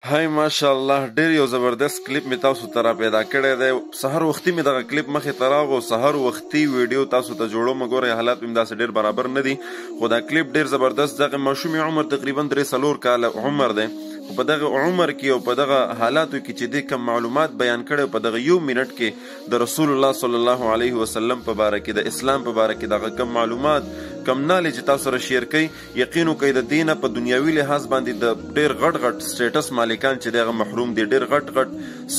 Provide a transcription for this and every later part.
هاي ماشاءالله ډېر یو زبردست کلیپ می تاسو ته را پیدا کړی دی. سحر وختي می دغه کلیپ مخې ته راغو. سحر وختي ویډیو تاسو ته جوړوم. ګورئ حالات مې داسې ډېر برابر نه دي، خو دا کلیپ ډېر زبردست. دغه ماشوم عمر تقریبا 3-4 کاله عمر دی. په دغه عمر کې او په دغه حالاتو کې چې د کم معلومات بیان کړي په دغه 1 منټ کې د رسول الله صلی الله علیه وسلم په باره کې، د اسلام په باره کې دغه کم معلومات کم نالج تاسو سره شیر کړي، یقین وکړئ د دینه په دنیوي لحاظ باندې د ډېر غټ سټیټس مالکان چې دغه محروم دي، ډېر غټ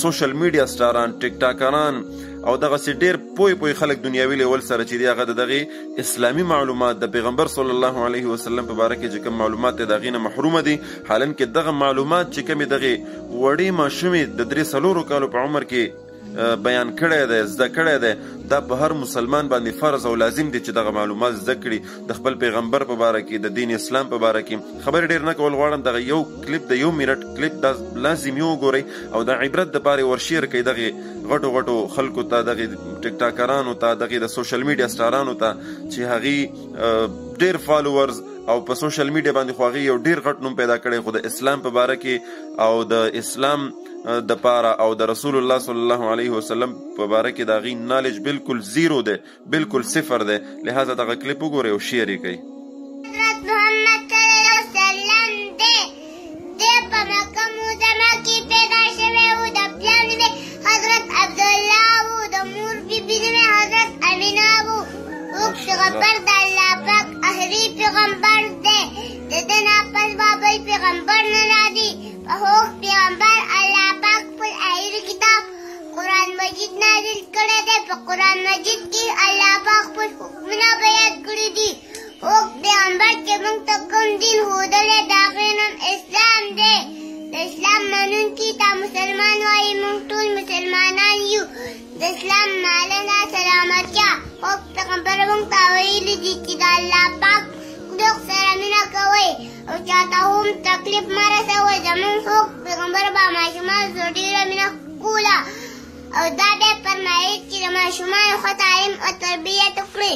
سوشل میډیا سټاران، ټیک ټاکران او دغسې ډېر پوی خلک دنیوي لیول سره چې دی هغه د دغې اسلامي معلومات د پیغمبر صلی الله علیه وسلم په باره کې چې کوم معلومات دی د هغې نه محرومه دي. حالان کې دغه معلومات چې کومې دغې وړې ماشومې د 3-4 کالو په عمر کې بیان کړی دی، زده کړی دی، دا په هر مسلمان باندې فرض او لازم دی چې دغه معلومات زده کړي د خپل پیغمبر په باره کې، د دین اسلام په باره کې. خبرې ډېر نه کول غواړم، دغه یو کلیپ د 1 منټ کلیپ دا لازم یې وګورئ او د عبرت دپاره یې ورشیر کړئ دغې غټو خلکو ته، دغې ټیک ټاکرانو ته، دغې د سوشل میډیا سټارانو ته چې هغې ډېر فالوورز او په سوشل میډیا باندې خو هغې یو ډېر غټ نوم پیدا کړی، خو د اسلام په باره کې او د اسلام د پاره او د رسول الله صلی الله علیه وسلم په باره کې د هغې نالج بالکل زیرو دی، بالکل صفر دی. لہذا دغه کلیپ وګورئ او شیر یې کوئ. قرآن مجید کی اللہ پاک پر حکمنا بیان کړی دي او پیغمبر چې موږ ته کوم دین ښودلی د هغې نوم اسلام دی. د اسلام منونکي ته مسلمان وایي، موږ ټول مسلمانان یو. د اسلام مالنا سلامتیا او پیغمبر موږ ته ویلي دي چې د الله پاک مخلوق سره مینه کوئ او چاته هم تکلیف مه رسوئ. زموږ څوک پیغمبر به ماشومانو سره ډېره مینه کوله او دا بیا فرمایي چې د ماشومانو ښه تعلیم او تربیت وکړي.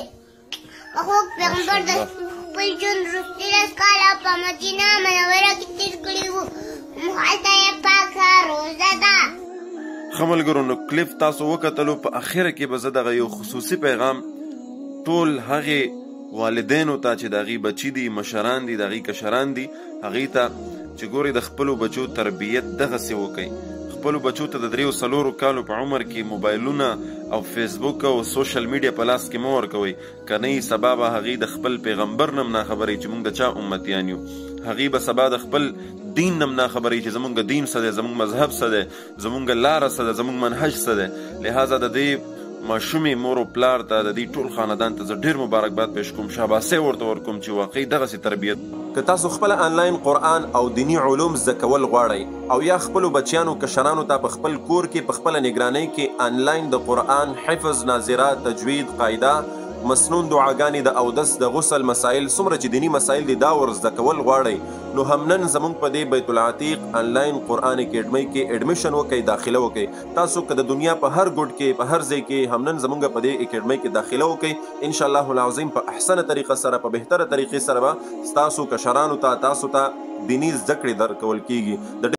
هغوی پیغمبر د خپل ژوند وروستي 10 کاله په مدینه منوره کې تېر کړي وو. هلته یې پاکه روزه ده. ښه ملګرو، نو کلیپ تاسو وکتلو. په اخره کې به زه دغه یو خصوصي پیغام ټول هغې والدینو ته چې د هغې بچي دي، مشران دي، د هغې کشران دي، هغې ته چې ګورئ د خپلو بچو تربیت دغسې وکئ. خپلو بچو ته د 3-4 کالو په عمر کې موبایلونه او فیسبوک او سوشل میډیا په لاس کې مه ورکوئ، که نه یې سبا به هغې د خپل پیغمبر نه هم ناخبروي چې موږ د چا امتیان یو. هغې به سبا د خپل دین نه هم ناخبروي چې زموږ دین څه دی، زموږ مذهب څه دی، زموږ لاره څه ده، زموږ منهج څه دی. لہذا د دې ماشومې مور او پلار ته، د دې ټول خاندان ته زه ډېر مبارکباد پیش کوم، شاباسۍ ورته ورکوم چې واقعي دغسې تربیت. که تاسو خپله آنلاین قرآن او دیني علوم زده کول غواړئ او یا خپلو بچیانو کشرانو ته په خپل کور کې په خپله نګرانۍ کې آنلاین د قرآن حفظ، ناظره، تجوید، قاعده، مسنون دعاګانې، د اودس، د غسل مسایل، څومره چې دیني مسایل دي دا ور زده کول غواړئ، نو هم نن زموږ په دې بیت العتیق آنلاین قرآن اکیډمۍ کې ایډمیشن وکئ، داخله وکئ. تاسو که د دنیا په هر ګوټ کې په هر ځای کې هم نن زموږ په دې اکیډمۍ کې داخله وکئ. انشاءالله العظیم په احسنه طریقه سره، په بهتره طریقې سره به ستاسو کشرانو ته، تاسو ته دیني زده کړې درکول کیږي.